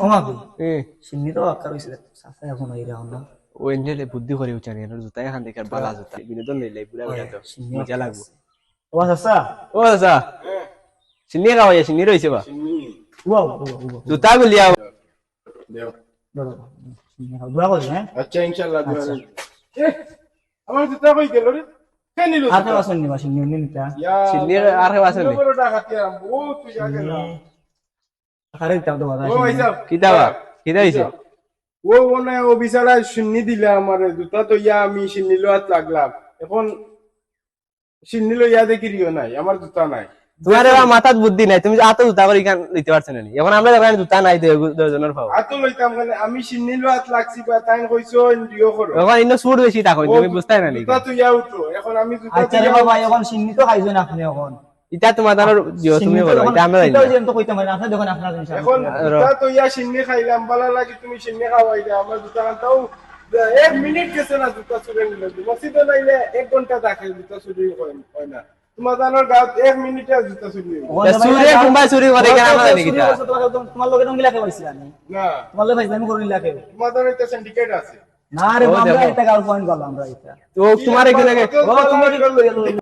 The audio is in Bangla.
ওমাগো সিন্নি তো আকার হইছে সাফা এখন হইরা না ও এনলে বুদ্ধি করে উচানি এর জুতা এখান থেকে বালা জুতা বিনোদন লইলে পুরা বেটা তো মজা লাগবো ও চাচা ও চাচা সিন্নি খাওয়া সিন্নি রইছে বা ওয়াও জুতা গুলিয়া দেও বড় সিন্নি খাও দোয়া করি হ্যাঁ আচ্ছা ইনশাআল্লাহ দোয়া করি আমার জুতা কই গেল রে কে নিল আর কে বাসন নিবা সিন্নি নিতা সিন্নি আর কে বাসন নি বড় ডাকাতি আম ও তুই যা গেল আরে তাও তো বাবা ও ভাইসা কিতাবা কিতা হইছে ও মনে ও বিছাড়া সিন্নি দিলে আমার জুতা তো ইয়া আমি সিন্নি লোয়াত লাগলাম এখন সিন্নি লইয়া দেখিরিও নাই আমার জুতা নাই তোমার এবার মাথাত বুদ্ধি নাই তুমি আতো জুতা করে কেন দিতে পারছ না এখন আমরা দেখেন জুতা নাই দশজনের পাও আতো লইতাম কেন আমি সিন্নি লোয়াত লাগছি বা তাই কইছো দিও করো এখন ইন্ন সুর বেশি থাকো তুমি বুঝতাই না নি জুতা তো ইয়া উঠো এখন আমি জুতা আচ্ছা রে বাবা এখন সিন্নি তো খাইছেন আপনি এখন ইটা তোমার দানোর দিও তুমি বলো এটা আমরা জানি এটাও যেন তো কইতে মানে আপনি দেখুন আপনার জিনিস এখন জুতা তো ইয়া সিন্নি খাইলাম বালা লাগি তুমি সিন্নি খাওয়াইলা আমার জুতা তাও 1 মিনিট গেছে না জুতা চুরে নিল মসজিদে নাইলে 1 ঘন্টা থাকে জুতা চুরি হয় না তোমার জানার গাঁত 1 মিনিটে জুতা চুরি চুরি কুম্বা চুরি করে কেন আমরা জানি কিটা তোমার লগে তো মিলাকে পাইছি আমি না তোমার লগে ভাইজামি করি লাগে তোমার জানার একটা সিন্ডিকেট আছে না রে বাবা এটা গার্ল পয়েন্ট করলাম আমরা এটা তো তোমার এখানে ও তুমি কি করলো